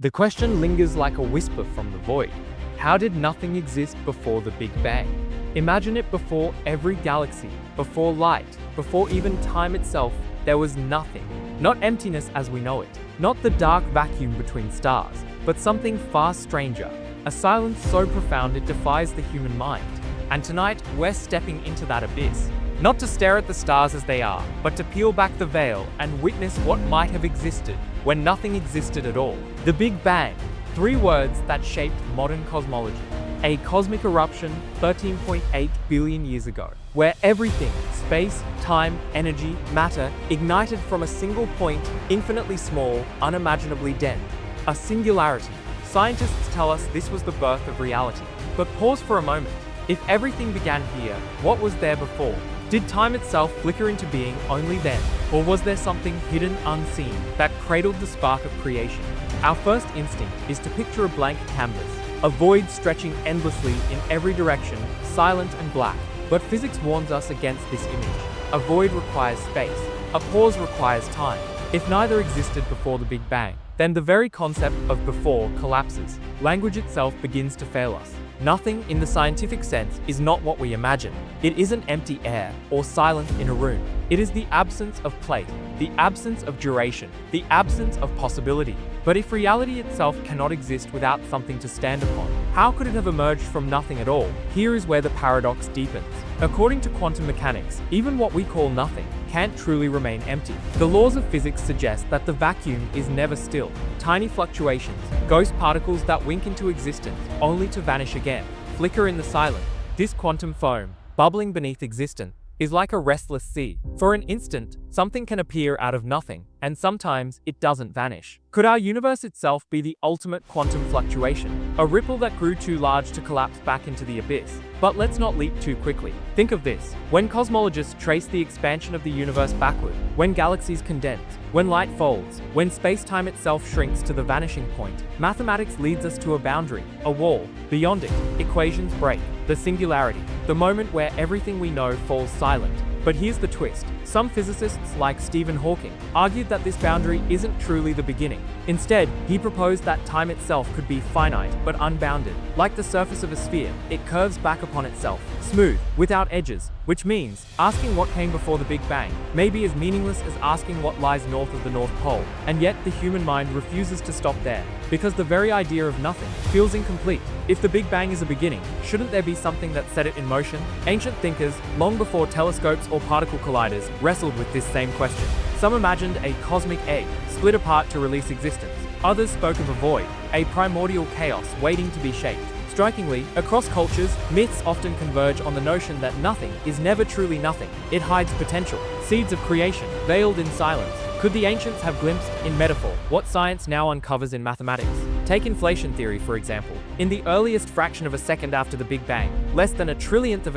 The question lingers like a whisper from the void. How did nothing exist before the Big Bang? Imagine it before every galaxy, before light, before even time itself, there was nothing. Not emptiness as we know it, not the dark vacuum between stars, but something far stranger. A silence so profound it defies the human mind. And tonight, we're stepping into that abyss. Not to stare at the stars as they are, but to peel back the veil and witness what might have existed when nothing existed at all. The Big Bang, 3 words that shaped modern cosmology. A cosmic eruption 13.8 billion years ago, where everything, space, time, energy, matter, ignited from a single point, infinitely small, unimaginably dense. A singularity. Scientists tell us this was the birth of reality. But pause for a moment. If everything began here, what was there before? Did time itself flicker into being only then? Or was there something hidden, unseen, that cradled the spark of creation? Our first instinct is to picture a blank canvas, a void stretching endlessly in every direction, silent and black. But physics warns us against this image. A void requires space. A pause requires time. If neither existed before the Big Bang, then the very concept of before collapses. Language itself begins to fail us. Nothing, in the scientific sense, is not what we imagine. It isn't empty air or silence in a room. It is the absence of place, the absence of duration, the absence of possibility. But if reality itself cannot exist without something to stand upon, how could it have emerged from nothing at all? Here is where the paradox deepens. According to quantum mechanics, even what we call nothing can't truly remain empty. The laws of physics suggest that the vacuum is never still. Tiny fluctuations, ghost particles that wink into existence, only to vanish again, flicker in the silence. This quantum foam, bubbling beneath existence, is like a restless sea. For an instant, something can appear out of nothing, and sometimes it doesn't vanish. Could our universe itself be the ultimate quantum fluctuation? A ripple that grew too large to collapse back into the abyss? But let's not leap too quickly. Think of this. When cosmologists trace the expansion of the universe backward, when galaxies condense, when light folds, when space-time itself shrinks to the vanishing point, mathematics leads us to a boundary, a wall. Beyond it, equations break. The singularity, the moment where everything we know falls silent. But here's the twist. Some physicists, like Stephen Hawking, argued that this boundary isn't truly the beginning. Instead, he proposed that time itself could be finite but unbounded. Like the surface of a sphere, it curves back upon itself, smooth, without edges, which means asking what came before the Big Bang may be as meaningless as asking what lies north of the North Pole. And yet, the human mind refuses to stop there, because the very idea of nothing feels incomplete. If the Big Bang is a beginning, shouldn't there be something that set it in motion? Ancient thinkers, long before telescopes or particle colliders, wrestled with this same question. Some imagined a cosmic egg, split apart to release existence. Others spoke of a void, a primordial chaos waiting to be shaped. Strikingly, across cultures, myths often converge on the notion that nothing is never truly nothing. It hides potential, seeds of creation, veiled in silence. Could the ancients have glimpsed, in metaphor, what science now uncovers in mathematics? Take inflation theory, for example. In the earliest fraction of a second after the Big Bang, less than a trillionth of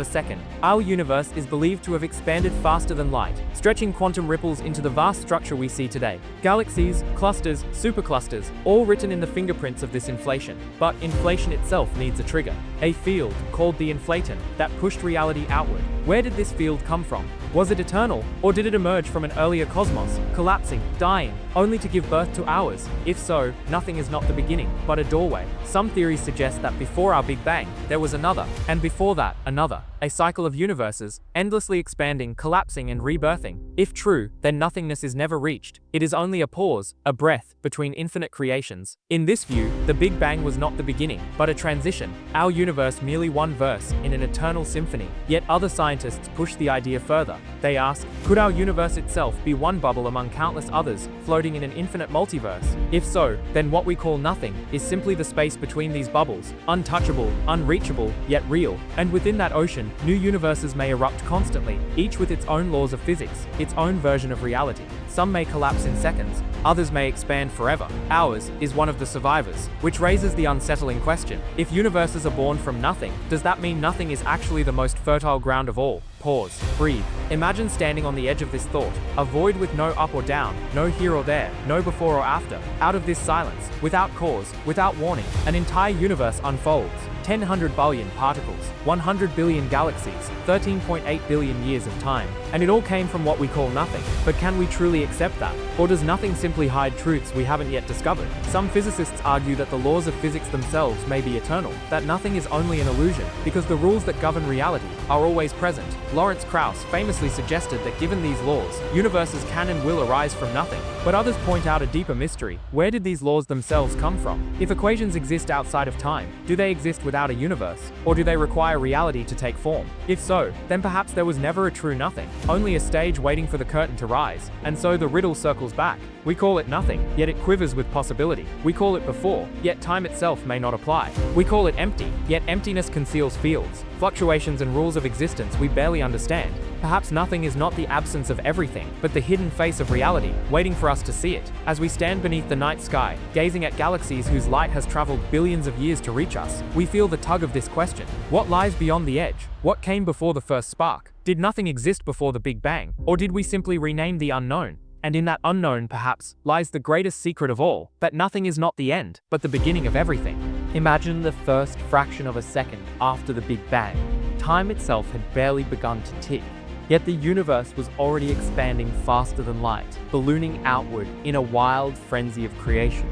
a second, our universe is believed to have expanded faster than light, stretching quantum ripples into the vast structure we see today. Galaxies, clusters, superclusters, all written in the fingerprints of this inflation. But inflation itself needs a trigger. A field, called the inflaton, that pushed reality outward. Where did this field come from? Was it eternal, or did it emerge from an earlier cosmos, collapsing, dying, only to give birth to ours? If so, nothing is not the beginning, but a doorway. Some theories suggest that before our Big Bang, there was another, and before that, another. A cycle of universes, endlessly expanding, collapsing, and rebirthing. If true, then nothingness is never reached. It is only a pause, a breath, between infinite creations. In this view, the Big Bang was not the beginning, but a transition. Our universe merely one verse in an eternal symphony. Yet other scientists push the idea further. They ask, could our universe itself be one bubble among countless others, floating in an infinite multiverse? If so, then what we call nothing is simply the space between these bubbles, untouchable, unreachable, yet real. And within that ocean, new universes may erupt constantly, each with its own laws of physics, its own version of reality. Some may collapse in seconds, others may expand forever. Ours is one of the survivors, which raises the unsettling question. If universes are born from nothing, does that mean nothing is actually the most fertile ground of all? Pause. Breathe. Imagine standing on the edge of this thought, a void with no up or down, no here or there, no before or after. Out of this silence, without cause, without warning, an entire universe unfolds. 100 billion particles, 100 billion galaxies, 13.8 billion years of time, and it all came from what we call nothing. But can we truly accept that? Or does nothing simply hide truths we haven't yet discovered? Some physicists argue that the laws of physics themselves may be eternal, that nothing is only an illusion, because the rules that govern reality are always present. Lawrence Krauss famously suggested that given these laws, universes can and will arise from nothing. But others point out a deeper mystery. Where did these laws themselves come from? If equations exist outside of time, do they exist without a universe? Or do they require reality to take form? If so, then perhaps there was never a true nothing, only a stage waiting for the curtain to rise. And so the riddle circles back. We call it nothing, yet it quivers with possibility. We call it before, yet time itself may not apply. We call it empty, yet emptiness conceals fields, fluctuations and rules of existence we barely understand. Perhaps nothing is not the absence of everything, but the hidden face of reality, waiting for us to see it. As we stand beneath the night sky, gazing at galaxies whose light has traveled billions of years to reach us, we feel the tug of this question. What lies beyond the edge? What came before the first spark? Did nothing exist before the Big Bang? Or did we simply rename the unknown? And in that unknown, perhaps, lies the greatest secret of all, that nothing is not the end, but the beginning of everything. Imagine the first fraction of a second after the Big Bang. Time itself had barely begun to tick. Yet the universe was already expanding faster than light, ballooning outward in a wild frenzy of creation.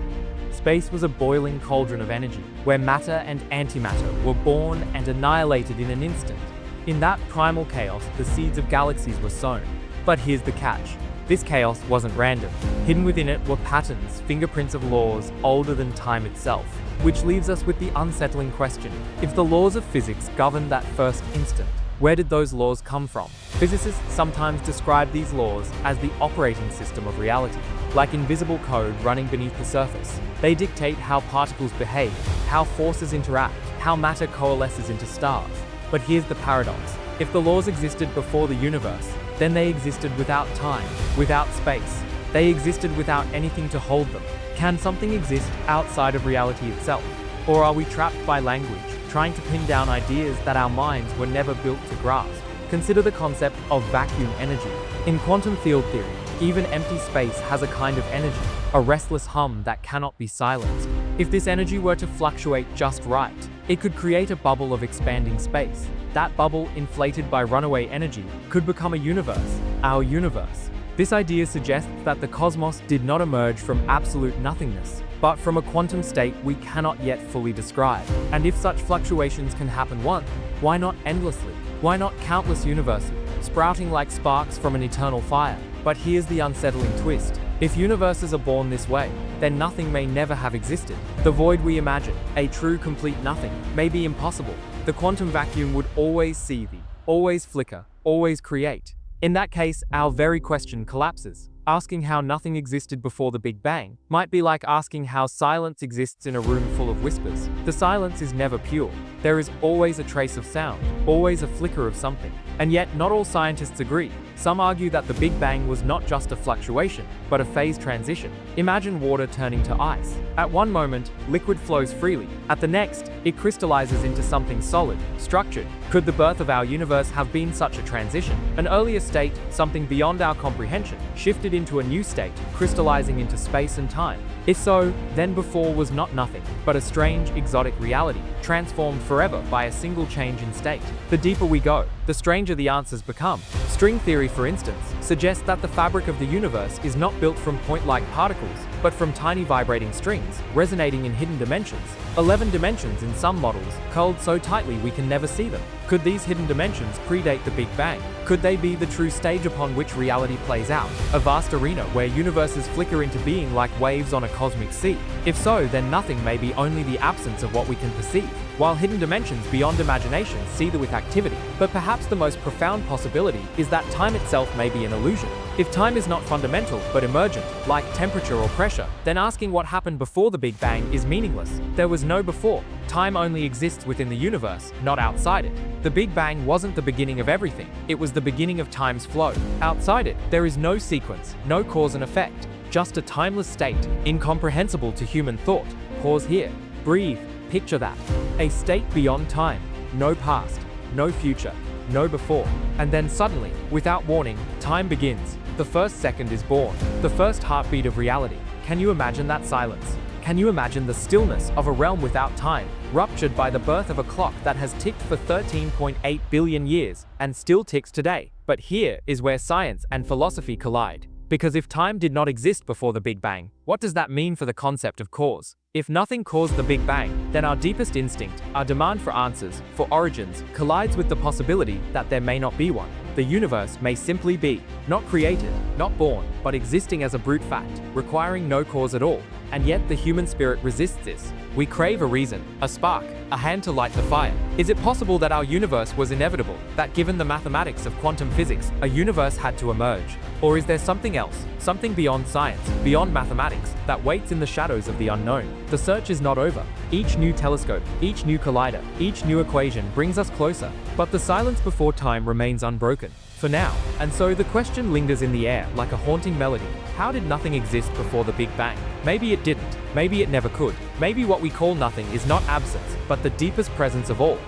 Space was a boiling cauldron of energy, where matter and antimatter were born and annihilated in an instant. In that primal chaos, the seeds of galaxies were sown. But here's the catch. This chaos wasn't random. Hidden within it were patterns, fingerprints of laws older than time itself, which leaves us with the unsettling question. If the laws of physics governed that first instant, where did those laws come from? Physicists sometimes describe these laws as the operating system of reality, like invisible code running beneath the surface. They dictate how particles behave, how forces interact, how matter coalesces into stars. But here's the paradox. If the laws existed before the universe, then they existed without time, without space. They existed without anything to hold them. Can something exist outside of reality itself? Or are we trapped by language, trying to pin down ideas that our minds were never built to grasp? Consider the concept of vacuum energy. In quantum field theory, even empty space has a kind of energy, a restless hum that cannot be silenced. If this energy were to fluctuate just right, it could create a bubble of expanding space. That bubble, inflated by runaway energy, could become a universe, our universe. This idea suggests that the cosmos did not emerge from absolute nothingness, but from a quantum state we cannot yet fully describe. And if such fluctuations can happen once, why not endlessly? Why not countless universes, sprouting like sparks from an eternal fire? But here's the unsettling twist. If universes are born this way, then nothing may never have existed. The void we imagine, a true complete nothing, may be impossible. The quantum vacuum would always seethe, always flicker, always create. In that case, our very question collapses. Asking how nothing existed before the Big Bang might be like asking how silence exists in a room full of whispers. The silence is never pure. There is always a trace of sound, always a flicker of something. And yet, not all scientists agree. Some argue that the Big Bang was not just a fluctuation, but a phase transition. Imagine water turning to ice. At one moment, liquid flows freely. At the next, it crystallizes into something solid, structured. Could the birth of our universe have been such a transition? An earlier state, something beyond our comprehension, shifted into a new state, crystallizing into space and time. If so, then before was not nothing, but a strange, exotic reality, transformed forever by a single change in state. The deeper we go, the stranger the answers become. String theory, for instance, suggests that the fabric of the universe is not built from point-like particles, but from tiny vibrating strings, resonating in hidden dimensions. 11 dimensions in some models, curled so tightly we can never see them. Could these hidden dimensions predate the Big Bang? Could they be the true stage upon which reality plays out? A vast arena where universes flicker into being like waves on a cosmic sea? If so, then nothing may be only the absence of what we can perceive, while hidden dimensions beyond imagination seethe with activity. But perhaps the most profound possibility is that time itself may be an illusion. If time is not fundamental but emergent, like temperature or pressure, then asking what happened before the Big Bang is meaningless. There was no before. Time only exists within the universe, not outside it. The Big Bang wasn't the beginning of everything. It was the beginning of time's flow. Outside it, there is no sequence, no cause and effect, just a timeless state, incomprehensible to human thought. Pause here. Breathe. Picture that. A state beyond time. No past, no future, no before. And then suddenly, without warning, time begins. The first second is born. The first heartbeat of reality. Can you imagine that silence? Can you imagine the stillness of a realm without time, ruptured by the birth of a clock that has ticked for 13.8 billion years and still ticks today? But here is where science and philosophy collide. Because if time did not exist before the Big Bang, what does that mean for the concept of cause? If nothing caused the Big Bang, then our deepest instinct, our demand for answers, for origins, collides with the possibility that there may not be one. The universe may simply be, not created, not born, but existing as a brute fact, requiring no cause at all. And yet the human spirit resists this. We crave a reason, a spark, a hand to light the fire. Is it possible that our universe was inevitable, that given the mathematics of quantum physics, a universe had to emerge? Or is there something else, something beyond science, beyond mathematics, that waits in the shadows of the unknown? The search is not over. Each new telescope, each new collider, each new equation brings us closer, but the silence before time remains unbroken. For now. And so the question lingers in the air like a haunting melody. How did nothing exist before the Big Bang? Maybe it didn't. Maybe it never could. Maybe what we call nothing is not absence, but the deepest presence of all.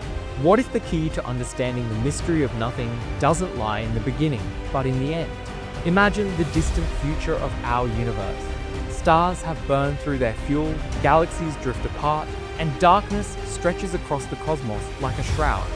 What if the key to understanding the mystery of nothing doesn't lie in the beginning, but in the end? Imagine the distant future of our universe. Stars have burned through their fuel, galaxies drift apart, and darkness stretches across the cosmos like a shroud.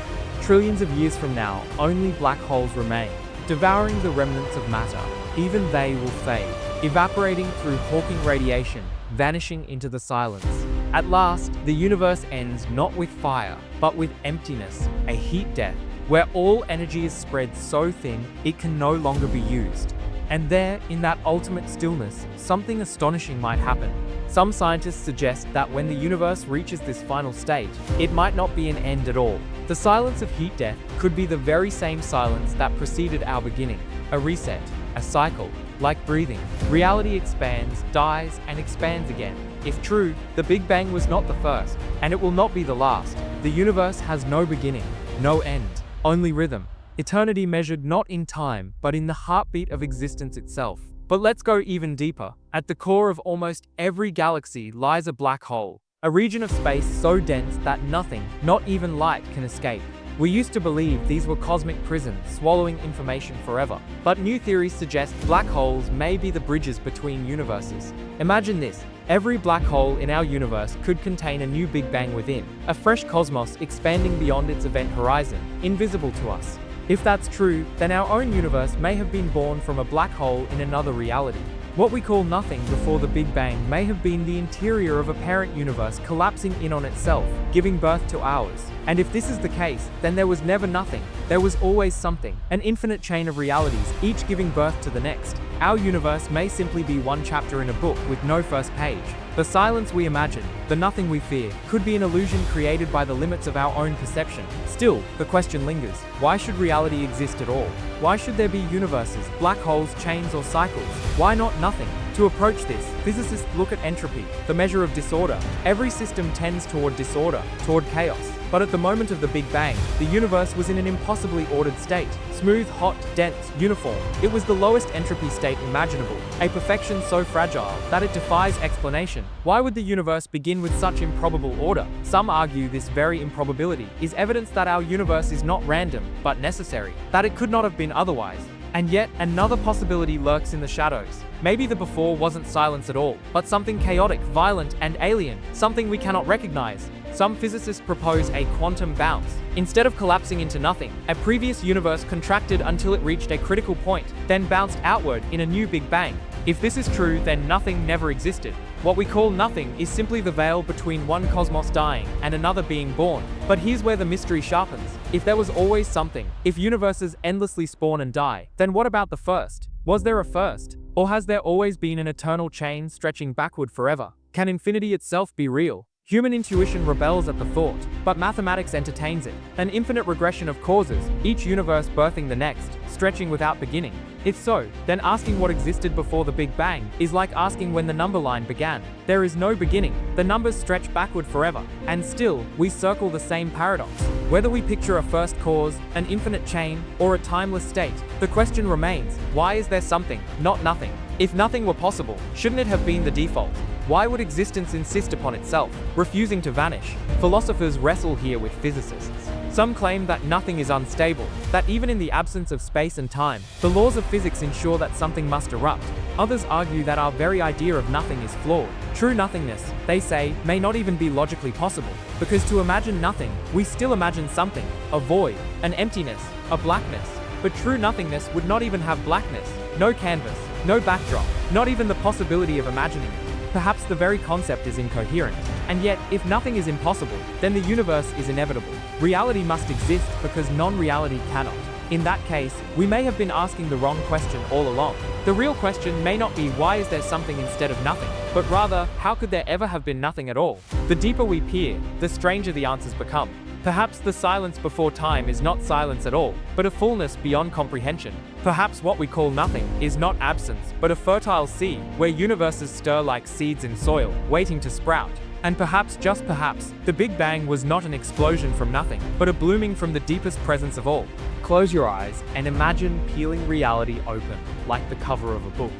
Trillions of years from now, only black holes remain, devouring the remnants of matter. Even they will fade, evaporating through Hawking radiation, vanishing into the silence. At last, the universe ends not with fire, but with emptiness, a heat death, where all energy is spread so thin it can no longer be used. And there, in that ultimate stillness, something astonishing might happen. Some scientists suggest that when the universe reaches this final state, it might not be an end at all. The silence of heat death could be the very same silence that preceded our beginning, a reset, a cycle. Like breathing, reality expands, dies, and expands again. If true, the Big Bang was not the first, and it will not be the last. The universe has no beginning, no end, only rhythm. Eternity measured not in time, but in the heartbeat of existence itself. But let's go even deeper. At the core of almost every galaxy lies a black hole, a region of space so dense that nothing, not even light, can escape. We used to believe these were cosmic prisons, swallowing information forever. But new theories suggest black holes may be the bridges between universes. Imagine this. Every black hole in our universe could contain a new Big Bang within, a fresh cosmos expanding beyond its event horizon, invisible to us. If that's true, then our own universe may have been born from a black hole in another reality. What we call nothing before the Big Bang may have been the interior of a parent universe collapsing in on itself, giving birth to ours. And if this is the case, then there was never nothing. There was always something, an infinite chain of realities, each giving birth to the next. Our universe may simply be one chapter in a book with no first page. The silence we imagine, the nothing we fear, could be an illusion created by the limits of our own perception. Still, the question lingers. Why should reality exist at all? Why should there be universes, black holes, chains, or cycles? Why not nothing? To approach this, physicists look at entropy, the measure of disorder. Every system tends toward disorder, toward chaos. But at the moment of the Big Bang, the universe was in an impossibly ordered state. Smooth, hot, dense, uniform. It was the lowest entropy state imaginable, a perfection so fragile that it defies explanation. Why would the universe begin with such improbable order? Some argue this very improbability is evidence that our universe is not random, but necessary, that it could not have been otherwise. And yet, another possibility lurks in the shadows. Maybe the before wasn't silence at all, but something chaotic, violent, and alien, something we cannot recognize. Some physicists propose a quantum bounce. Instead of collapsing into nothing, a previous universe contracted until it reached a critical point, then bounced outward in a new Big Bang. If this is true, then nothing never existed. What we call nothing is simply the veil between one cosmos dying and another being born. But here's where the mystery sharpens. If there was always something, if universes endlessly spawn and die, then what about the first? Was there a first? Or has there always been an eternal chain stretching backward forever? Can infinity itself be real? Human intuition rebels at the thought, but mathematics entertains it. An infinite regression of causes, each universe birthing the next, stretching without beginning. If so, then asking what existed before the Big Bang is like asking when the number line began. There is no beginning, the numbers stretch backward forever, and still, we circle the same paradox. Whether we picture a first cause, an infinite chain, or a timeless state, the question remains, why is there something, not nothing? If nothing were possible, shouldn't it have been the default? Why would existence insist upon itself, refusing to vanish? Philosophers wrestle here with physicists. Some claim that nothing is unstable, that even in the absence of space and time, the laws of physics ensure that something must erupt. Others argue that our very idea of nothing is flawed. True nothingness, they say, may not even be logically possible, because to imagine nothing, we still imagine something, a void, an emptiness, a blackness. But true nothingness would not even have blackness, no canvas, no backdrop, not even the possibility of imagining it. Perhaps the very concept is incoherent. And yet, if nothing is impossible, then the universe is inevitable. Reality must exist because non-reality cannot. In that case, we may have been asking the wrong question all along. The real question may not be why is there something instead of nothing, but rather, how could there ever have been nothing at all? The deeper we peer, the stranger the answers become. Perhaps the silence before time is not silence at all, but a fullness beyond comprehension. Perhaps what we call nothing is not absence, but a fertile sea, where universes stir like seeds in soil, waiting to sprout. And perhaps, just perhaps, the Big Bang was not an explosion from nothing, but a blooming from the deepest presence of all. Close your eyes and imagine peeling reality open, like the cover of a book.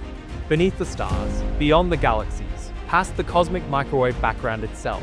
Beneath the stars, beyond the galaxies, past the cosmic microwave background itself,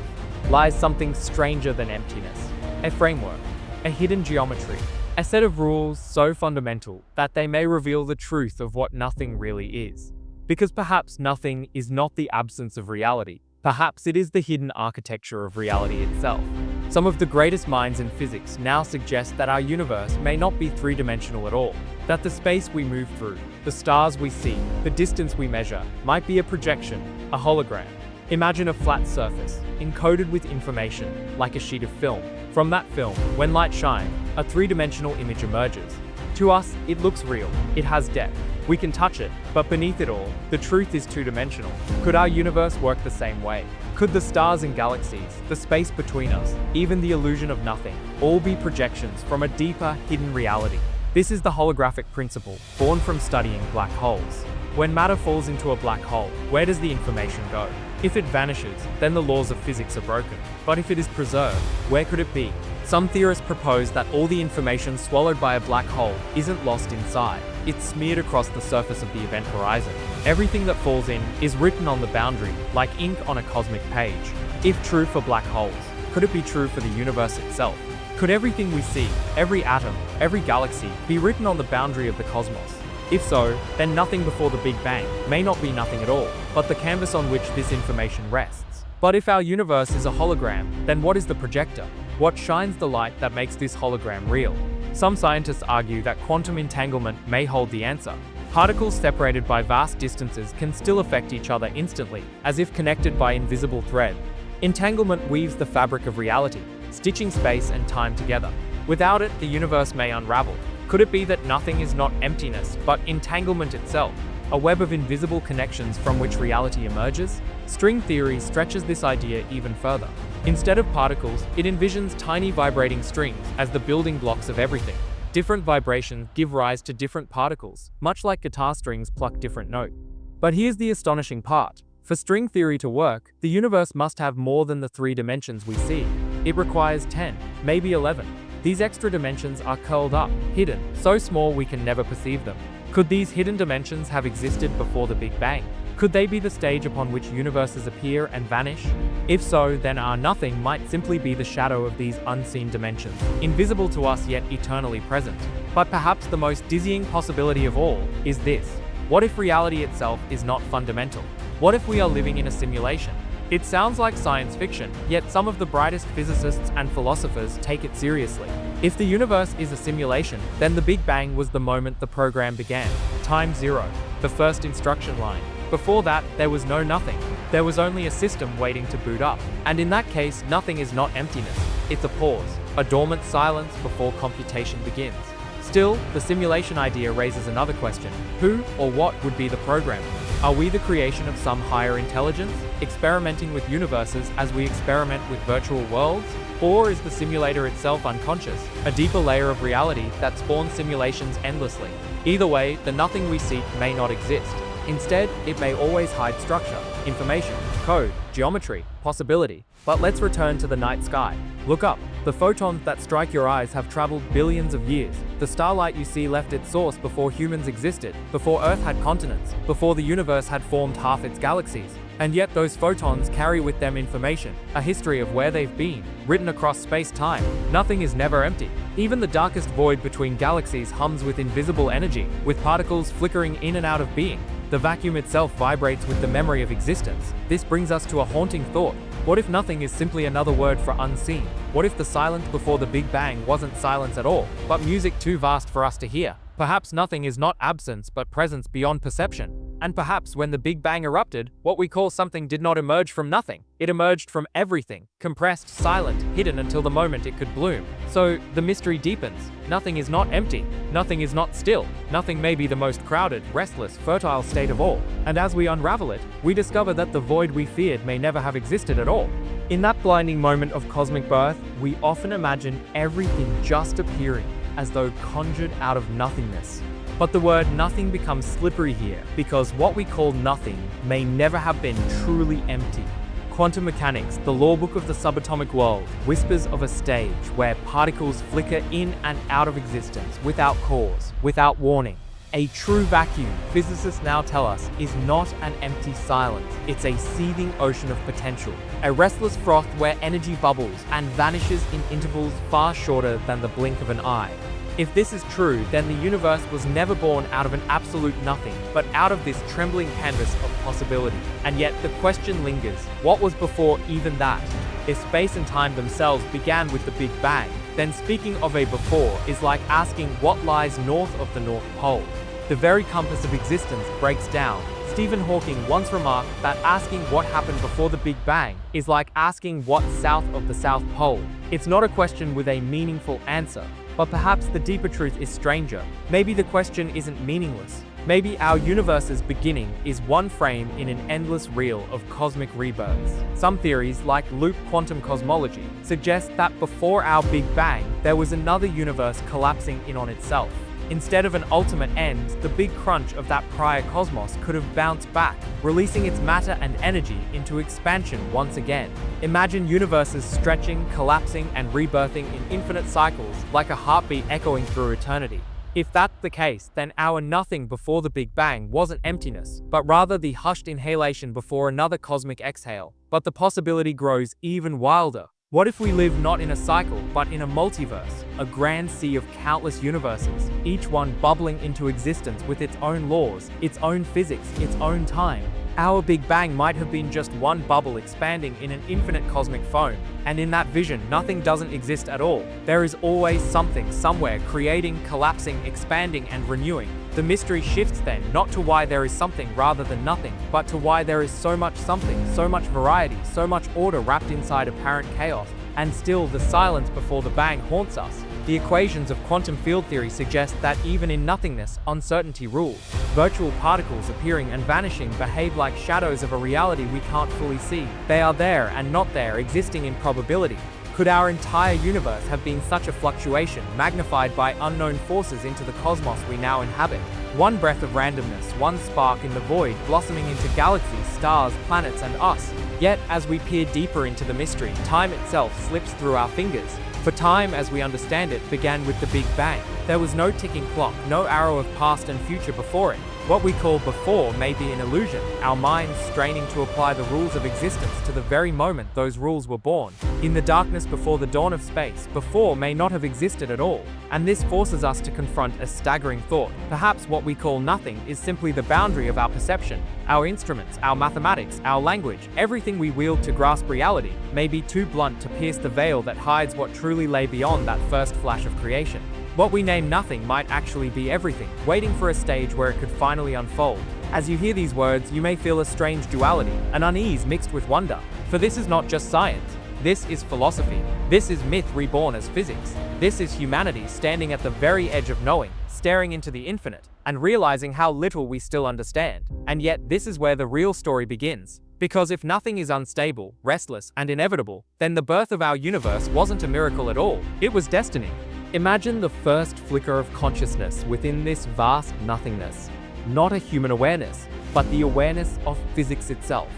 lies something stranger than emptiness. A framework, a hidden geometry, a set of rules so fundamental that they may reveal the truth of what nothing really is. Because perhaps nothing is not the absence of reality. Perhaps it is the hidden architecture of reality itself. Some of the greatest minds in physics now suggest that our universe may not be three-dimensional at all, that the space we move through, the stars we see, the distance we measure, might be a projection, a hologram. Imagine a flat surface, encoded with information, like a sheet of film. From that film, when light shines, a three-dimensional image emerges. To us, it looks real, it has depth. We can touch it, but beneath it all, the truth is two-dimensional. Could our universe work the same way? Could the stars and galaxies, the space between us, even the illusion of nothing, all be projections from a deeper, hidden reality? This is the holographic principle, born from studying black holes. When matter falls into a black hole, where does the information go? If it vanishes, then the laws of physics are broken. But if it is preserved, where could it be? Some theorists propose that all the information swallowed by a black hole isn't lost inside. It's smeared across the surface of the event horizon. Everything that falls in is written on the boundary, like ink on a cosmic page. If true for black holes, could it be true for the universe itself? Could everything we see, every atom, every galaxy, be written on the boundary of the cosmos? If so, then nothing before the Big Bang may not be nothing at all, but the canvas on which this information rests. But if our universe is a hologram, then what is the projector? What shines the light that makes this hologram real? Some scientists argue that quantum entanglement may hold the answer. Particles separated by vast distances can still affect each other instantly, as if connected by invisible thread. Entanglement weaves the fabric of reality, stitching space and time together. Without it, the universe may unravel. Could it be that nothing is not emptiness, but entanglement itself, a web of invisible connections from which reality emerges? String theory stretches this idea even further. Instead of particles, it envisions tiny vibrating strings as the building blocks of everything. Different vibrations give rise to different particles, much like guitar strings pluck different notes. But here's the astonishing part. For string theory to work, the universe must have more than the 3 dimensions we see. It requires 10, maybe 11. These extra dimensions are curled up, hidden, so small we can never perceive them. Could these hidden dimensions have existed before the Big Bang? Could they be the stage upon which universes appear and vanish? If so, then our nothing might simply be the shadow of these unseen dimensions, invisible to us yet eternally present. But perhaps the most dizzying possibility of all is this. What if reality itself is not fundamental? What if we are living in a simulation? It sounds like science fiction, yet some of the brightest physicists and philosophers take it seriously. If the universe is a simulation, then the Big Bang was the moment the program began. Time zero, the first instruction line. Before that, there was no nothing. There was only a system waiting to boot up. And in that case, nothing is not emptiness. It's a pause, a dormant silence before computation begins. Still, the simulation idea raises another question. Who or what would be the programmer? Are we the creation of some higher intelligence, experimenting with universes as we experiment with virtual worlds? Or is the simulator itself unconscious, a deeper layer of reality that spawns simulations endlessly? Either way, the nothing we seek may not exist. Instead, it may always hide structure, information, code, geometry, possibility. But let's return to the night sky. Look up. The photons that strike your eyes have traveled billions of years. The starlight you see left its source before humans existed, before Earth had continents, before the universe had formed half its galaxies. And yet those photons carry with them information, a history of where they've been, written across space-time. Nothing is never empty. Even the darkest void between galaxies hums with invisible energy, with particles flickering in and out of being. The vacuum itself vibrates with the memory of existence. This brings us to a haunting thought. What if nothing is simply another word for unseen? What if the silence before the Big Bang wasn't silence at all, but music too vast for us to hear? Perhaps nothing is not absence but presence beyond perception. And perhaps when the Big Bang erupted, what we call something did not emerge from nothing. It emerged from everything, compressed, silent, hidden until the moment it could bloom. So the mystery deepens. Nothing is not empty. Nothing is not still. Nothing may be the most crowded, restless, fertile state of all. And as we unravel it, we discover that the void we feared may never have existed at all. In that blinding moment of cosmic birth, we often imagine everything just appearing, as though conjured out of nothingness. But the word nothing becomes slippery here, because what we call nothing may never have been truly empty. Quantum mechanics, the law book of the subatomic world, whispers of a stage where particles flicker in and out of existence without cause, without warning. A true vacuum, physicists now tell us, is not an empty silence. It's a seething ocean of potential, a restless froth where energy bubbles and vanishes in intervals far shorter than the blink of an eye. If this is true, then the universe was never born out of an absolute nothing, but out of this trembling canvas of possibility. And yet the question lingers, what was before even that? If space and time themselves began with the Big Bang, then speaking of a before is like asking what lies north of the North Pole. The very compass of existence breaks down. Stephen Hawking once remarked that asking what happened before the Big Bang is like asking what's south of the South Pole. It's not a question with a meaningful answer. But perhaps the deeper truth is stranger. Maybe the question isn't meaningless. Maybe our universe's beginning is one frame in an endless reel of cosmic rebirths. Some theories, like loop quantum cosmology, suggest that before our Big Bang, there was another universe collapsing in on itself. Instead of an ultimate end, the big crunch of that prior cosmos could have bounced back, releasing its matter and energy into expansion once again. Imagine universes stretching, collapsing, and rebirthing in infinite cycles, like a heartbeat echoing through eternity. If that's the case, then our nothing before the Big Bang wasn't emptiness, but rather the hushed inhalation before another cosmic exhale. But the possibility grows even wilder. What if we live not in a cycle, but in a multiverse, a grand sea of countless universes, each one bubbling into existence with its own laws, its own physics, its own time? Our Big Bang might have been just one bubble expanding in an infinite cosmic foam, and in that vision, nothing doesn't exist at all. There is always something, somewhere, creating, collapsing, expanding, and renewing. The mystery shifts then, not to why there is something rather than nothing, but to why there is so much something, so much variety, so much order wrapped inside apparent chaos. And still, the silence before the bang haunts us. The equations of quantum field theory suggest that even in nothingness, uncertainty rules. Virtual particles appearing and vanishing behave like shadows of a reality we can't fully see. They are there and not there, existing in probability. Could our entire universe have been such a fluctuation, magnified by unknown forces into the cosmos we now inhabit? One breath of randomness, one spark in the void, blossoming into galaxies, stars, planets, and us. Yet, as we peer deeper into the mystery, time itself slips through our fingers. For time, as we understand it, began with the Big Bang. There was no ticking clock, no arrow of past and future before it. What we call before may be an illusion, our minds straining to apply the rules of existence to the very moment those rules were born. In the darkness before the dawn of space, before may not have existed at all. And this forces us to confront a staggering thought. Perhaps what we call nothing is simply the boundary of our perception. Our instruments, our mathematics, our language, everything we wield to grasp reality, may be too blunt to pierce the veil that hides what truly lay beyond that first flash of creation. What we name nothing might actually be everything, waiting for a stage where it could finally unfold. As you hear these words, you may feel a strange duality, an unease mixed with wonder. For this is not just science. This is philosophy. This is myth reborn as physics. This is humanity standing at the very edge of knowing, staring into the infinite, and realizing how little we still understand. And yet, this is where the real story begins. Because if nothing is unstable, restless, and inevitable, then the birth of our universe wasn't a miracle at all. It was destiny. Imagine the first flicker of consciousness within this vast nothingness. Not a human awareness, but the awareness of physics itself.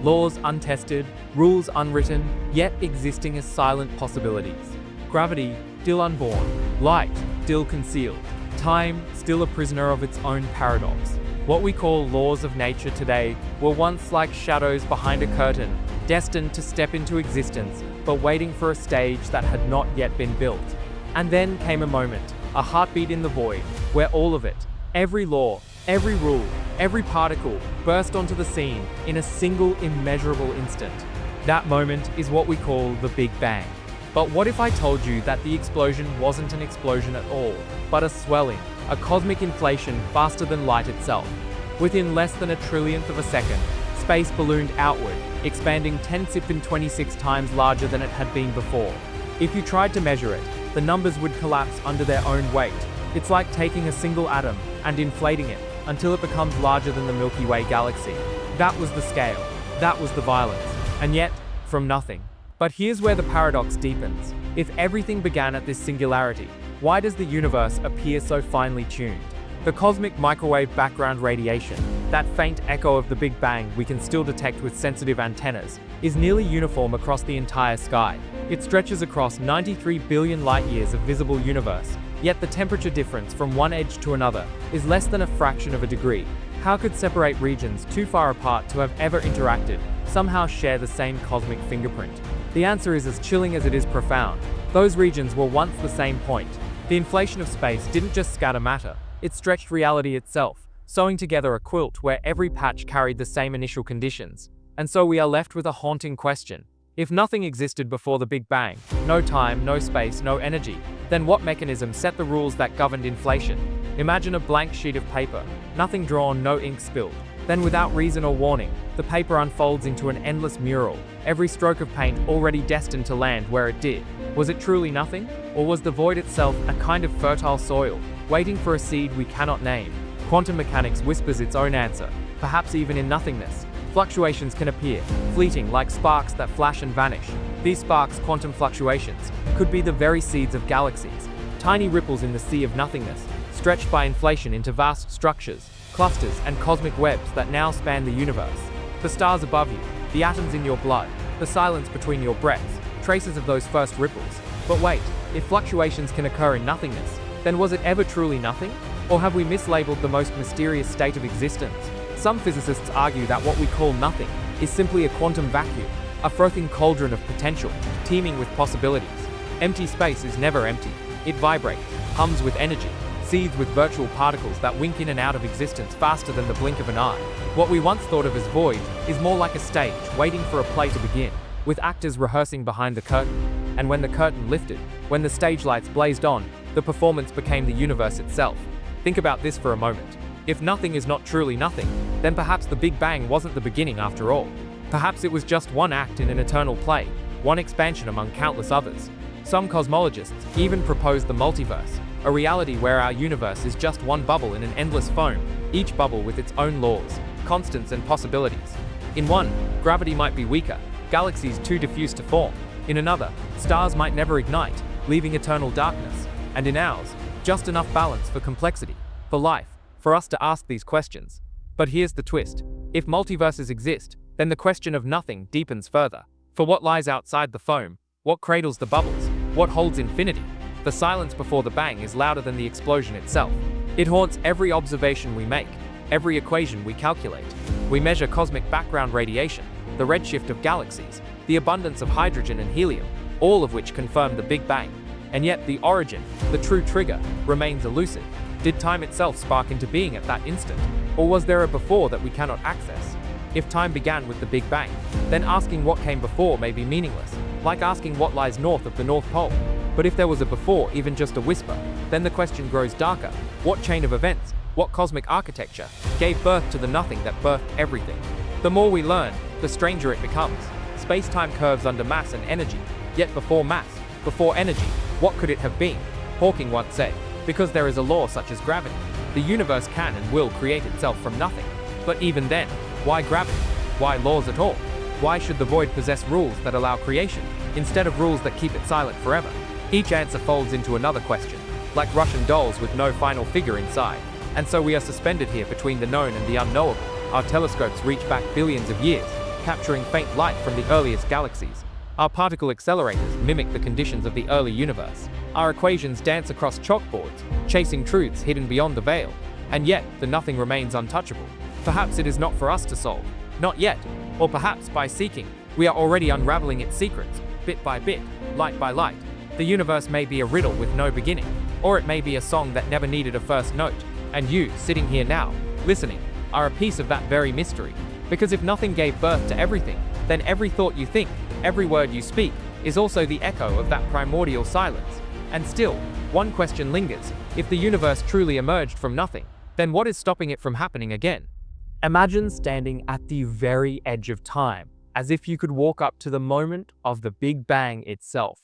Laws untested, rules unwritten, yet existing as silent possibilities. Gravity, still unborn. Light, still concealed. Time, still a prisoner of its own paradox. What we call laws of nature today were once like shadows behind a curtain, destined to step into existence, but waiting for a stage that had not yet been built. And then came a moment, a heartbeat in the void, where all of it, every law, every rule, every particle, burst onto the scene in a single immeasurable instant. That moment is what we call the Big Bang. But what if I told you that the explosion wasn't an explosion at all, but a swelling, a cosmic inflation faster than light itself? Within less than a trillionth of a second, space ballooned outward, expanding 10^26 times larger than it had been before. If you tried to measure it, the numbers would collapse under their own weight. It's like taking a single atom and inflating it until it becomes larger than the Milky Way galaxy. That was the scale. That was the violence. And yet, from nothing. But here's where the paradox deepens. If everything began at this singularity, why does the universe appear so finely tuned? The cosmic microwave background radiation, that faint echo of the Big Bang we can still detect with sensitive antennas, is nearly uniform across the entire sky. It stretches across 93 billion light-years of visible universe, yet the temperature difference from one edge to another is less than a fraction of a degree. How could separate regions too far apart to have ever interacted somehow share the same cosmic fingerprint? The answer is as chilling as it is profound. Those regions were once the same point. The inflation of space didn't just scatter matter, it stretched reality itself, sewing together a quilt where every patch carried the same initial conditions. And so we are left with a haunting question. If nothing existed before the Big Bang, no time, no space, no energy, then what mechanism set the rules that governed inflation? Imagine a blank sheet of paper, nothing drawn, no ink spilled. Then without reason or warning, the paper unfolds into an endless mural, every stroke of paint already destined to land where it did. Was it truly nothing? Or was the void itself a kind of fertile soil, waiting for a seed we cannot name? Quantum mechanics whispers its own answer, perhaps even in nothingness. Fluctuations can appear, fleeting like sparks that flash and vanish. These sparks, quantum fluctuations, could be the very seeds of galaxies, tiny ripples in the sea of nothingness, stretched by inflation into vast structures, clusters, and cosmic webs that now span the universe. The stars above you, the atoms in your blood, the silence between your breaths, traces of those first ripples. But wait, if fluctuations can occur in nothingness, then was it ever truly nothing? Or have we mislabeled the most mysterious state of existence? Some physicists argue that what we call nothing is simply a quantum vacuum, a frothing cauldron of potential, teeming with possibilities. Empty space is never empty. It vibrates, hums with energy, seethes with virtual particles that wink in and out of existence faster than the blink of an eye. What we once thought of as void is more like a stage waiting for a play to begin, with actors rehearsing behind the curtain. And when the curtain lifted, when the stage lights blazed on, the performance became the universe itself. Think about this for a moment. If nothing is not truly nothing, then perhaps the Big Bang wasn't the beginning after all. Perhaps it was just one act in an eternal play, one expansion among countless others. Some cosmologists even propose the multiverse, a reality where our universe is just one bubble in an endless foam, each bubble with its own laws, constants, and possibilities. In one, gravity might be weaker, galaxies too diffuse to form. In another, stars might never ignite, leaving eternal darkness. And in ours, just enough balance for complexity, for life, for us to ask these questions. But here's the twist. If multiverses exist, then the question of nothing deepens further. For what lies outside the foam? What cradles the bubbles? What holds infinity? The silence before the bang is louder than the explosion itself. It haunts every observation we make, every equation we calculate. We measure cosmic background radiation, the redshift of galaxies, the abundance of hydrogen and helium, all of which confirm the Big Bang. And yet the origin, the true trigger, remains elusive. Did time itself spark into being at that instant? Or was there a before that we cannot access? If time began with the Big Bang, then asking what came before may be meaningless, like asking what lies north of the North Pole. But if there was a before, even just a whisper, then the question grows darker. What chain of events, what cosmic architecture, gave birth to the nothing that birthed everything? The more we learn, the stranger it becomes. Space-time curves under mass and energy, yet before mass, before energy, what could it have been? Hawking once said, because there is a law such as gravity, the universe can and will create itself from nothing. But even then, why gravity? Why laws at all? Why should the void possess rules that allow creation, instead of rules that keep it silent forever? Each answer folds into another question, like Russian dolls with no final figure inside. And so we are suspended here between the known and the unknowable. Our telescopes reach back billions of years, capturing faint light from the earliest galaxies. Our particle accelerators mimic the conditions of the early universe. Our equations dance across chalkboards, chasing truths hidden beyond the veil. And yet, the nothing remains untouchable. Perhaps it is not for us to solve. Not yet. Or perhaps by seeking, we are already unraveling its secrets, bit by bit, light by light. The universe may be a riddle with no beginning, or it may be a song that never needed a first note. And you, sitting here now, listening, are a piece of that very mystery. Because if nothing gave birth to everything, then every thought you think, every word you speak, is also the echo of that primordial silence. And still, one question lingers. If the universe truly emerged from nothing, then what is stopping it from happening again? Imagine standing at the very edge of time, as if you could walk up to the moment of the Big Bang itself.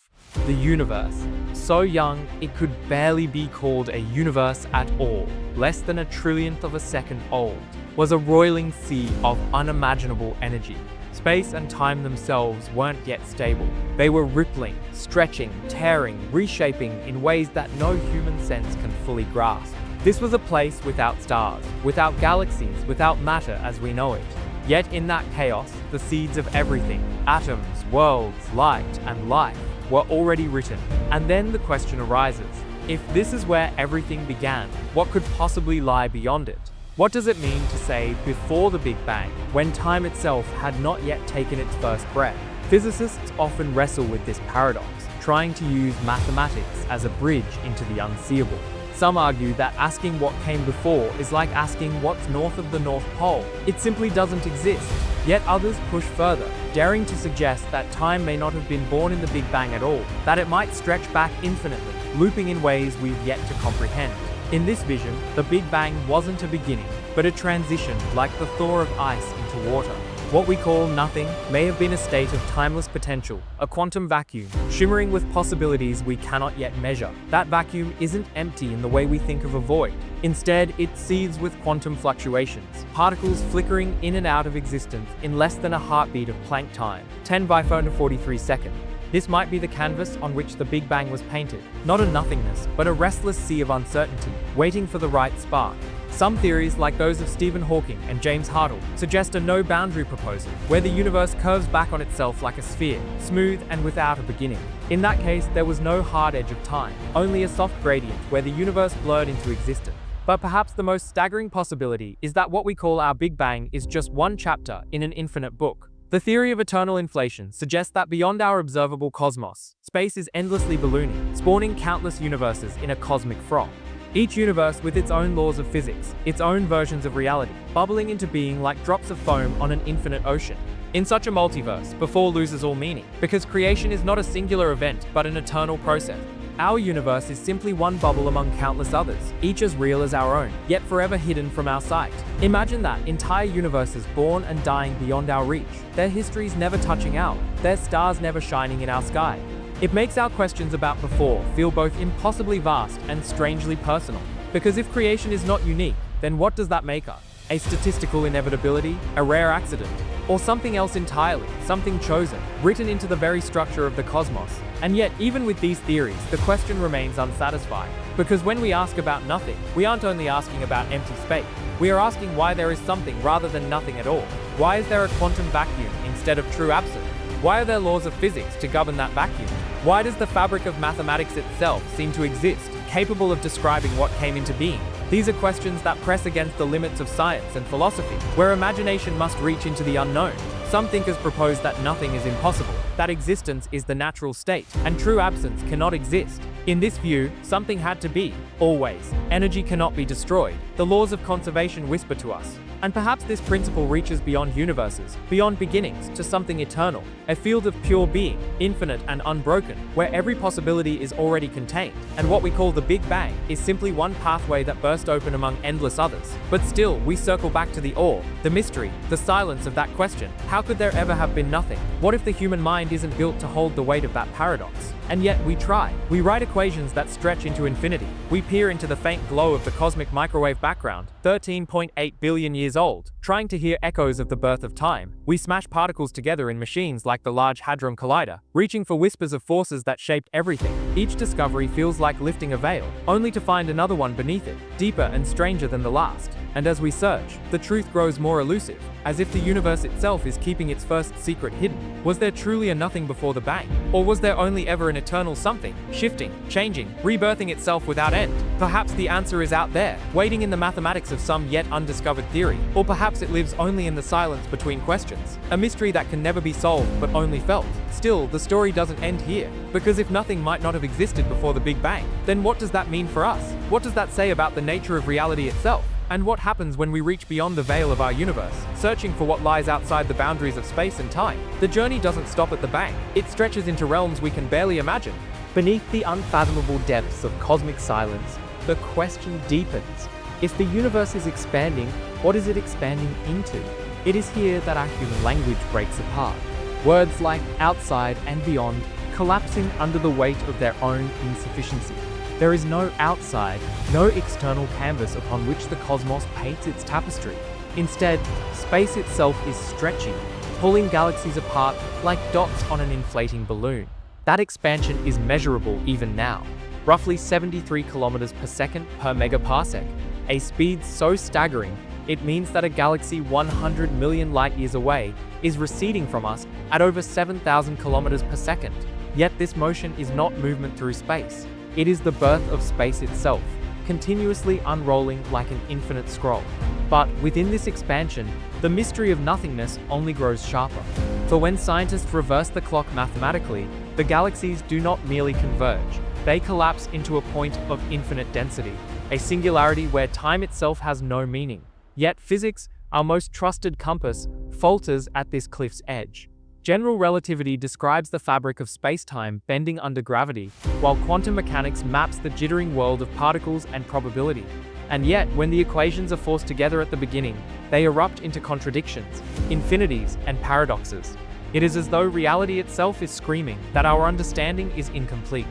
The universe, so young it could barely be called a universe at all, less than a trillionth of a second old, was a roiling sea of unimaginable energy. Space and time themselves weren't yet stable. They were rippling, stretching, tearing, reshaping in ways that no human sense can fully grasp. This was a place without stars, without galaxies, without matter as we know it. Yet in that chaos, the seeds of everything, atoms, worlds, light, and life, were already written. And then the question arises, if this is where everything began, what could possibly lie beyond it? What does it mean to say before the Big Bang, when time itself had not yet taken its first breath? Physicists often wrestle with this paradox, trying to use mathematics as a bridge into the unseeable. Some argue that asking what came before is like asking what's north of the North Pole. It simply doesn't exist. Yet others push further, daring to suggest that time may not have been born in the Big Bang at all, that it might stretch back infinitely, looping in ways we've yet to comprehend. In this vision, the Big Bang wasn't a beginning, but a transition like the thaw of ice into water. What we call nothing may have been a state of timeless potential, a quantum vacuum, shimmering with possibilities we cannot yet measure. That vacuum isn't empty in the way we think of a void. Instead, it seethes with quantum fluctuations, particles flickering in and out of existence in less than a heartbeat of Planck time, 10 by 43 seconds. This might be the canvas on which the Big Bang was painted, not a nothingness, but a restless sea of uncertainty, waiting for the right spark. Some theories, like those of Stephen Hawking and James Hartle, suggest a no-boundary proposal, where the universe curves back on itself like a sphere, smooth and without a beginning. In that case, there was no hard edge of time, only a soft gradient where the universe blurred into existence. But perhaps the most staggering possibility is that what we call our Big Bang is just one chapter in an infinite book. The theory of eternal inflation suggests that beyond our observable cosmos, space is endlessly ballooning, spawning countless universes in a cosmic froth. Each universe with its own laws of physics, its own versions of reality, bubbling into being like drops of foam on an infinite ocean. In such a multiverse, before loses all meaning, because creation is not a singular event, but an eternal process. Our universe is simply one bubble among countless others, each as real as our own, yet forever hidden from our sight. Imagine that, entire universes born and dying beyond our reach, their histories never touching out, their stars never shining in our sky. It makes our questions about before feel both impossibly vast and strangely personal. Because if creation is not unique, then what does that make us? A statistical inevitability? A rare accident? Or something else entirely, something chosen, written into the very structure of the cosmos? And yet, even with these theories, the question remains unsatisfied. Because when we ask about nothing, we aren't only asking about empty space. We are asking why there is something rather than nothing at all. Why is there a quantum vacuum instead of true absence? Why are there laws of physics to govern that vacuum? Why does the fabric of mathematics itself seem to exist, capable of describing what came into being? These are questions that press against the limits of science and philosophy, where imagination must reach into the unknown. Some thinkers propose that nothing is impossible, that existence is the natural state, and true absence cannot exist. In this view, something had to be, always. Energy cannot be destroyed. The laws of conservation whisper to us. And perhaps this principle reaches beyond universes, beyond beginnings, to something eternal, a field of pure being, infinite and unbroken, where every possibility is already contained, and what we call the Big Bang is simply one pathway that burst open among endless others. But still, we circle back to the awe, the mystery, the silence of that question. How could there ever have been nothing? What if the human mind isn't built to hold the weight of that paradox? And yet we try. We write equations that stretch into infinity. We peer into the faint glow of the cosmic microwave background, 13.8 billion years old, trying to hear echoes of the birth of time. We smash particles together in machines like the Large Hadron Collider, reaching for whispers of forces that shaped everything. Each discovery feels like lifting a veil, only to find another one beneath it, deeper and stranger than the last. And as we search, the truth grows more elusive, as if the universe itself is keeping its first secret hidden. Was there truly a nothing before the bang? Or was there only ever an eternal something, shifting, changing, rebirthing itself without end? Perhaps the answer is out there, waiting in the mathematics of some yet undiscovered theory. Or perhaps it lives only in the silence between questions, a mystery that can never be solved but only felt. Still, the story doesn't end here, because if nothing might not have existed before the Big Bang, then what does that mean for us? What does that say about the nature of reality itself? And what happens when we reach beyond the veil of our universe, searching for what lies outside the boundaries of space and time? The journey doesn't stop at the bang, it stretches into realms we can barely imagine. Beneath the unfathomable depths of cosmic silence, the question deepens. If the universe is expanding, what is it expanding into? It is here that our human language breaks apart. Words like outside and beyond collapsing under the weight of their own insufficiency. There is no outside, no external canvas upon which the cosmos paints its tapestry. Instead, space itself is stretching, pulling galaxies apart like dots on an inflating balloon. That expansion is measurable even now, roughly 73 kilometers per second per megaparsec, a speed so staggering it means that a galaxy 100 million light-years away is receding from us at over 7,000 kilometers per second. Yet this motion is not movement through space. It is the birth of space itself, continuously unrolling like an infinite scroll. But within this expansion, the mystery of nothingness only grows sharper. For when scientists reverse the clock mathematically, the galaxies do not merely converge, they collapse into a point of infinite density, a singularity where time itself has no meaning. Yet physics, our most trusted compass, falters at this cliff's edge. General relativity describes the fabric of space-time bending under gravity, while quantum mechanics maps the jittering world of particles and probability. And yet, when the equations are forced together at the beginning, they erupt into contradictions, infinities, and paradoxes. It is as though reality itself is screaming that our understanding is incomplete.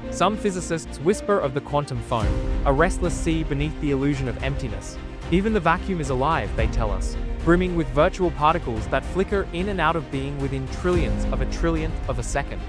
Some physicists whisper of the quantum foam, a restless sea beneath the illusion of emptiness. Even the vacuum is alive, they tell us, brimming with virtual particles that flicker in and out of being within trillions of a trillionth of a second.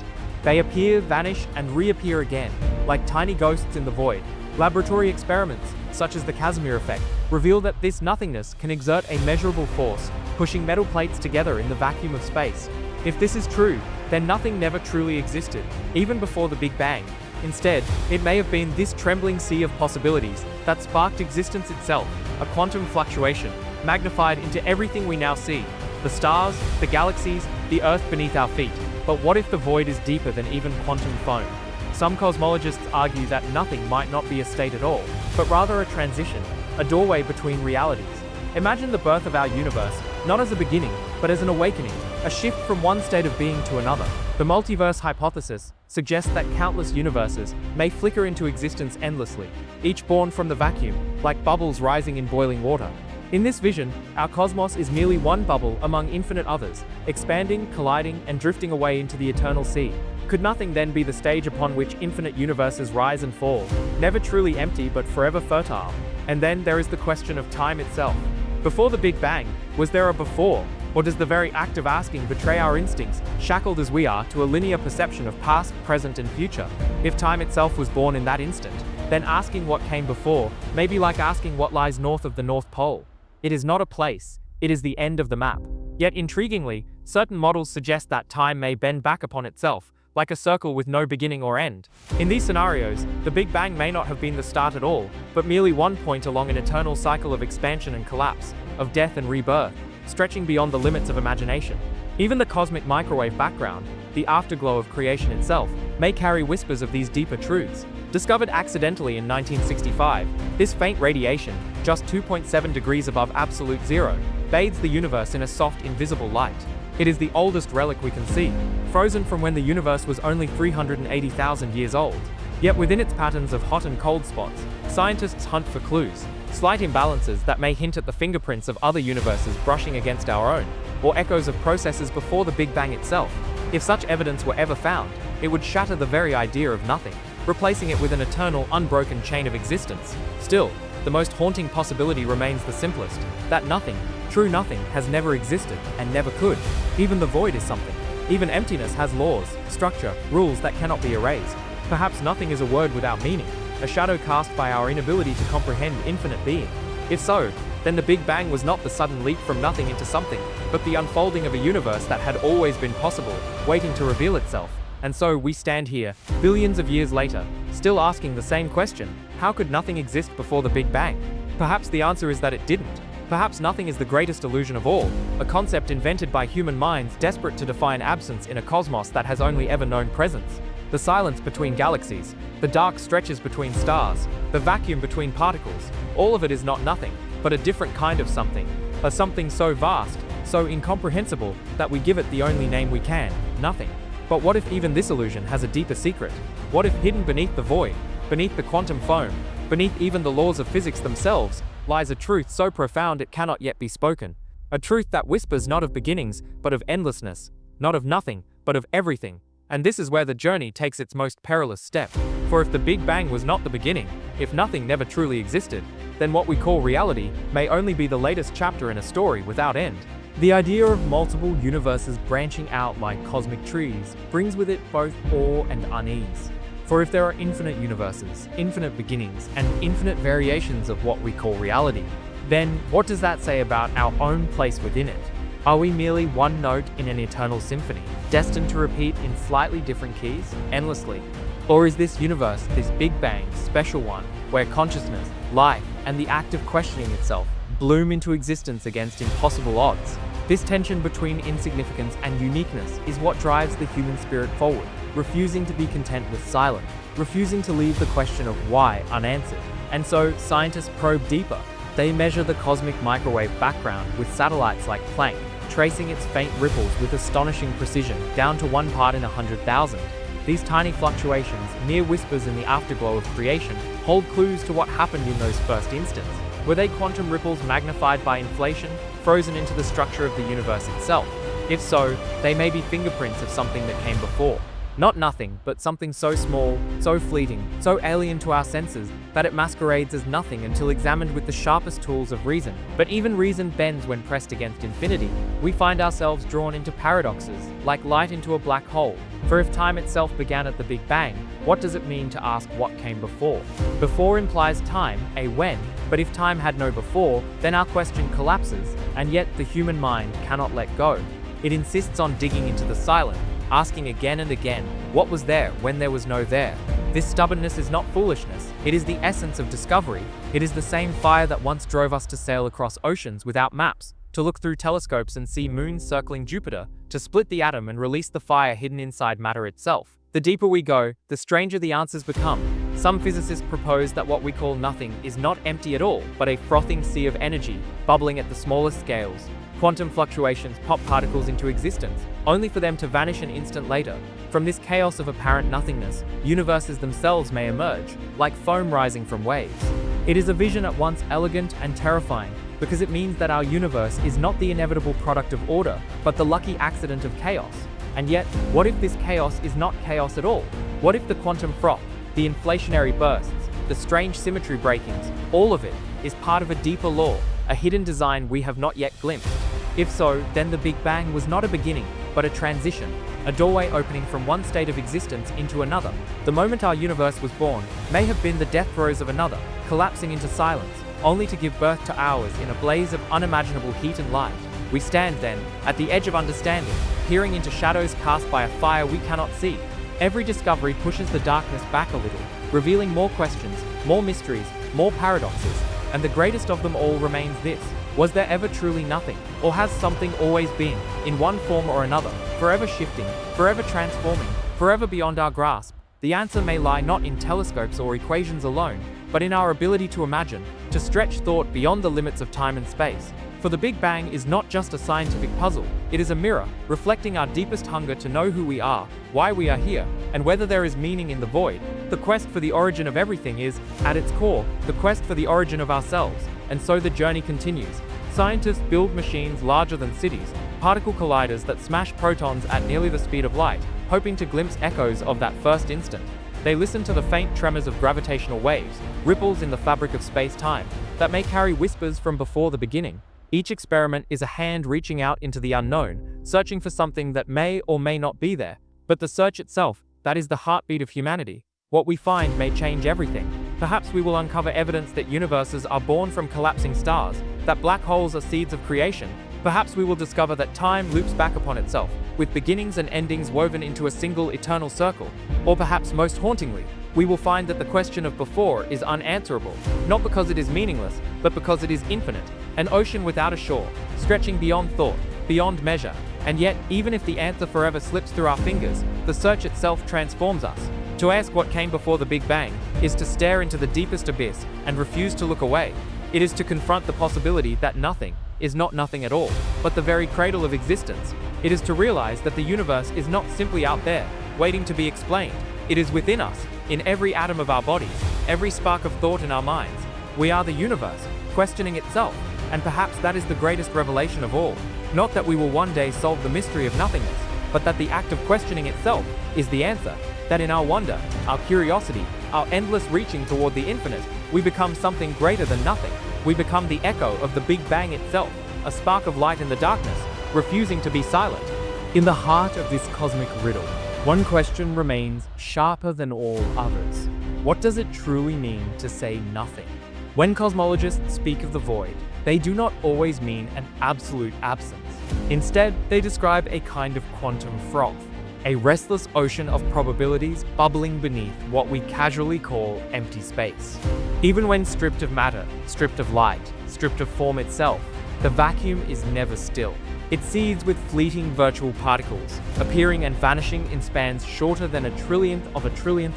They appear, vanish, and reappear again, like tiny ghosts in the void. Laboratory experiments, such as the Casimir effect, reveal that this nothingness can exert a measurable force, pushing metal plates together in the vacuum of space. If this is true, then nothing never truly existed, even before the Big Bang. Instead, it may have been this trembling sea of possibilities that sparked existence itself, a quantum fluctuation, magnified into everything we now see, the stars, the galaxies, the Earth beneath our feet. But what if the void is deeper than even quantum foam? Some cosmologists argue that nothing might not be a state at all, but rather a transition, a doorway between realities. Imagine the birth of our universe, not as a beginning, but as an awakening, a shift from one state of being to another. The multiverse hypothesis suggests that countless universes may flicker into existence endlessly, each born from the vacuum, like bubbles rising in boiling water. In this vision, our cosmos is merely one bubble among infinite others, expanding, colliding, and drifting away into the eternal sea. Could nothing then be the stage upon which infinite universes rise and fall, never truly empty but forever fertile? And then there is the question of time itself. Before the Big Bang, was there a before? Or does the very act of asking betray our instincts, shackled as we are to a linear perception of past, present, and future? If time itself was born in that instant, then asking what came before may be like asking what lies north of the North Pole. It is not a place, it is the end of the map. Yet intriguingly, certain models suggest that time may bend back upon itself, like a circle with no beginning or end. In these scenarios, the Big Bang may not have been the start at all, but merely one point along an eternal cycle of expansion and collapse, of death and rebirth, stretching beyond the limits of imagination. Even the cosmic microwave background, the afterglow of creation itself, may carry whispers of these deeper truths. Discovered accidentally in 1965, this faint radiation, just 2.7 degrees above absolute zero, bathes the universe in a soft, invisible light. It is the oldest relic we can see, frozen from when the universe was only 380,000 years old. Yet within its patterns of hot and cold spots, scientists hunt for clues, slight imbalances that may hint at the fingerprints of other universes brushing against our own, or echoes of processes before the Big Bang itself. If such evidence were ever found, it would shatter the very idea of nothing, replacing it with an eternal, unbroken chain of existence. Still, the most haunting possibility remains the simplest, that nothing, true nothing, has never existed and never could. Even the void is something. Even emptiness has laws, structure, rules that cannot be erased. Perhaps nothing is a word without meaning, a shadow cast by our inability to comprehend infinite being. If so, then the Big Bang was not the sudden leap from nothing into something, but the unfolding of a universe that had always been possible, waiting to reveal itself. And so we stand here, billions of years later, still asking the same question: how could nothing exist before the Big Bang? Perhaps the answer is that it didn't. Perhaps nothing is the greatest illusion of all, a concept invented by human minds desperate to define absence in a cosmos that has only ever known presence. The silence between galaxies, the dark stretches between stars, the vacuum between particles, all of it is not nothing, but a different kind of something. A something so vast, so incomprehensible, that we give it the only name we can: nothing. But what if even this illusion has a deeper secret? What if hidden beneath the void, beneath the quantum foam, beneath even the laws of physics themselves, lies a truth so profound it cannot yet be spoken? A truth that whispers not of beginnings, but of endlessness, not of nothing, but of everything. And this is where the journey takes its most perilous step. For if the Big Bang was not the beginning, if nothing never truly existed, then what we call reality may only be the latest chapter in a story without end. The idea of multiple universes branching out like cosmic trees brings with it both awe and unease. For if there are infinite universes, infinite beginnings, and infinite variations of what we call reality, then what does that say about our own place within it? Are we merely one note in an eternal symphony, destined to repeat in slightly different keys, endlessly? Or is this universe, this Big Bang, special one, where consciousness, life, and the act of questioning itself bloom into existence against impossible odds? This tension between insignificance and uniqueness is what drives the human spirit forward, refusing to be content with silence, refusing to leave the question of why unanswered. And so scientists probe deeper. They measure the cosmic microwave background with satellites like Planck, tracing its faint ripples with astonishing precision down to 1 part in 100,000. These tiny fluctuations, mere whispers in the afterglow of creation, hold clues to what happened in those first instants. Were they quantum ripples magnified by inflation, frozen into the structure of the universe itself? If so, they may be fingerprints of something that came before. Not nothing, but something so small, so fleeting, so alien to our senses, that it masquerades as nothing until examined with the sharpest tools of reason. But even reason bends when pressed against infinity. We find ourselves drawn into paradoxes, like light into a black hole. For if time itself began at the Big Bang, what does it mean to ask what came before? Before implies time, a when, but if time had no before, then our question collapses, and yet the human mind cannot let go. It insists on digging into the silent, asking again and again, what was there when there was no there? This stubbornness is not foolishness, it is the essence of discovery. It is the same fire that once drove us to sail across oceans without maps, to look through telescopes and see moons circling Jupiter, to split the atom and release the fire hidden inside matter itself. The deeper we go, the stranger the answers become. Some physicists propose that what we call nothing is not empty at all, but a frothing sea of energy, bubbling at the smallest scales. Quantum fluctuations pop particles into existence, only for them to vanish an instant later. From this chaos of apparent nothingness, universes themselves may emerge, like foam rising from waves. It is a vision at once elegant and terrifying, because it means that our universe is not the inevitable product of order, but the lucky accident of chaos. And yet, what if this chaos is not chaos at all? What if the quantum froth, the inflationary bursts, the strange symmetry breakings, all of it is part of a deeper law, a hidden design we have not yet glimpsed? If so, then the Big Bang was not a beginning, but a transition, a doorway opening from one state of existence into another. The moment our universe was born may have been the death throes of another, collapsing into silence, only to give birth to ours in a blaze of unimaginable heat and light. We stand then, at the edge of understanding, peering into shadows cast by a fire we cannot see. Every discovery pushes the darkness back a little, revealing more questions, more mysteries, more paradoxes, and the greatest of them all remains this: was there ever truly nothing? Or has something always been, in one form or another, forever shifting, forever transforming, forever beyond our grasp? The answer may lie not in telescopes or equations alone, but in our ability to imagine, to stretch thought beyond the limits of time and space. For the Big Bang is not just a scientific puzzle, it is a mirror, reflecting our deepest hunger to know who we are, why we are here, and whether there is meaning in the void. The quest for the origin of everything is, at its core, the quest for the origin of ourselves, and so the journey continues. Scientists build machines larger than cities, particle colliders that smash protons at nearly the speed of light, hoping to glimpse echoes of that first instant. They listen to the faint tremors of gravitational waves, ripples in the fabric of space-time, that may carry whispers from before the beginning. Each experiment is a hand reaching out into the unknown, searching for something that may or may not be there. But the search itself, that is the heartbeat of humanity. What we find may change everything. Perhaps we will uncover evidence that universes are born from collapsing stars, that black holes are seeds of creation, perhaps we will discover that time loops back upon itself, with beginnings and endings woven into a single eternal circle. Or perhaps most hauntingly, we will find that the question of before is unanswerable, not because it is meaningless, but because it is infinite, an ocean without a shore, stretching beyond thought, beyond measure. And yet, even if the answer forever slips through our fingers, the search itself transforms us. To ask what came before the Big Bang is to stare into the deepest abyss and refuse to look away. It is to confront the possibility that nothing is not nothing at all, but the very cradle of existence. It is to realize that the universe is not simply out there, waiting to be explained. It is within us, in every atom of our bodies, every spark of thought in our minds. We are the universe, questioning itself, and perhaps that is the greatest revelation of all. Not that we will one day solve the mystery of nothingness, but that the act of questioning itself is the answer. That in our wonder, our curiosity, our endless reaching toward the infinite, we become something greater than nothing. We become the echo of the Big Bang itself, a spark of light in the darkness, refusing to be silent. In the heart of this cosmic riddle, one question remains sharper than all others. What does it truly mean to say nothing? When cosmologists speak of the void, they do not always mean an absolute absence. Instead, they describe a kind of quantum froth, a restless ocean of probabilities bubbling beneath what we casually call empty space. Even when stripped of matter, stripped of light, stripped of form itself, the vacuum is never still. It seethes with fleeting virtual particles, appearing and vanishing in spans shorter than a trillionth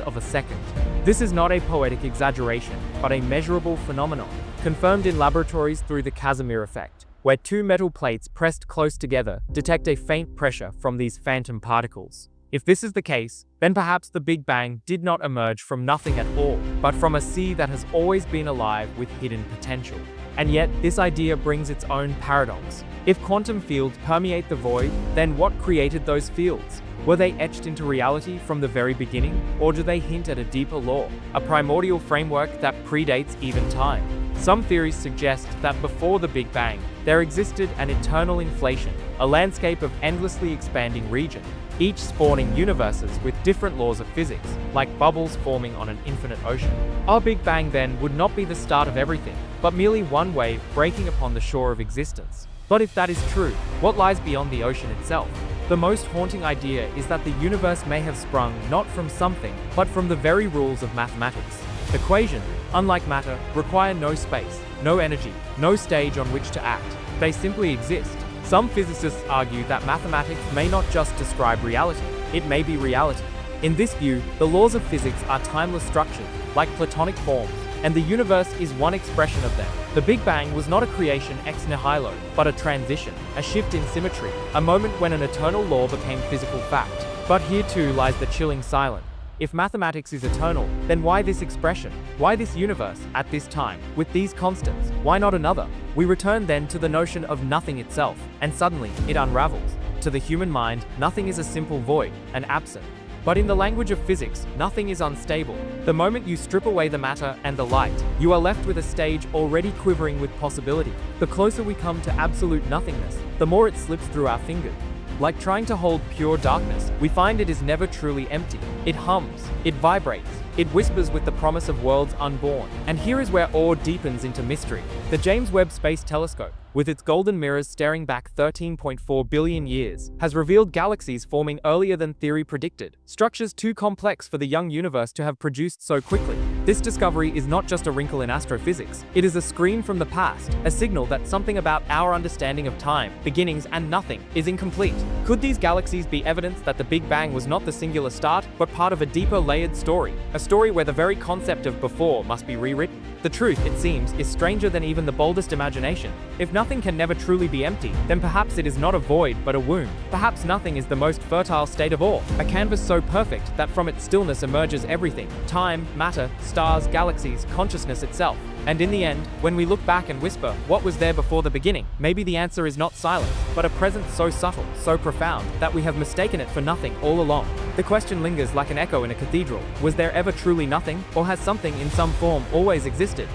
of a second. This is not a poetic exaggeration, but a measurable phenomenon, confirmed in laboratories through the Casimir effect, where two metal plates pressed close together detect a faint pressure from these phantom particles. If this is the case, then perhaps the Big Bang did not emerge from nothing at all, but from a sea that has always been alive with hidden potential. And yet, this idea brings its own paradox. If quantum fields permeate the void, then what created those fields? Were they etched into reality from the very beginning, or do they hint at a deeper law, a primordial framework that predates even time? Some theories suggest that before the Big Bang, there existed an eternal inflation, a landscape of endlessly expanding region, each spawning universes with different laws of physics, like bubbles forming on an infinite ocean. Our Big Bang then would not be the start of everything, but merely one wave breaking upon the shore of existence. But if that is true, what lies beyond the ocean itself? The most haunting idea is that the universe may have sprung not from something, but from the very rules of mathematics. Equations, unlike matter, require no space, no energy, no stage on which to act. They simply exist. Some physicists argue that mathematics may not just describe reality, it may be reality. In this view, the laws of physics are timeless structures, like Platonic forms, and the universe is one expression of them. The Big Bang was not a creation ex nihilo, but a transition, a shift in symmetry, a moment when an eternal law became physical fact. But here too lies the chilling silence. If mathematics is eternal, then why this expression? Why this universe, at this time, with these constants? Why not another? We return then to the notion of nothing itself, and suddenly it unravels. To the human mind, nothing is a simple void, an absent. But in the language of physics, nothing is unstable. The moment you strip away the matter and the light, you are left with a stage already quivering with possibility. The closer we come to absolute nothingness, the more it slips through our fingers. Like trying to hold pure darkness, we find it is never truly empty. It hums, it vibrates, it whispers with the promise of worlds unborn. And here is where awe deepens into mystery. The James Webb Space Telescope, with its golden mirrors staring back 13.4 billion years, has revealed galaxies forming earlier than theory predicted, structures too complex for the young universe to have produced so quickly. This discovery is not just a wrinkle in astrophysics, it is a scream from the past, a signal that something about our understanding of time, beginnings, and nothing is incomplete. Could these galaxies be evidence that the Big Bang was not the singular start, but part of a deeper layered story? A story where the very concept of before must be rewritten? The truth, it seems, is stranger than even the boldest imagination. If nothing can never truly be empty, then perhaps it is not a void but a womb. Perhaps nothing is the most fertile state of all, a canvas so perfect that from its stillness emerges everything: time, matter, stars, galaxies, consciousness itself. And in the end, when we look back and whisper, what was there before the beginning? Maybe the answer is not silence, but a presence so subtle, so profound, that we have mistaken it for nothing all along. The question lingers like an echo in a cathedral. Was there ever truly nothing, or has something in some form always existed?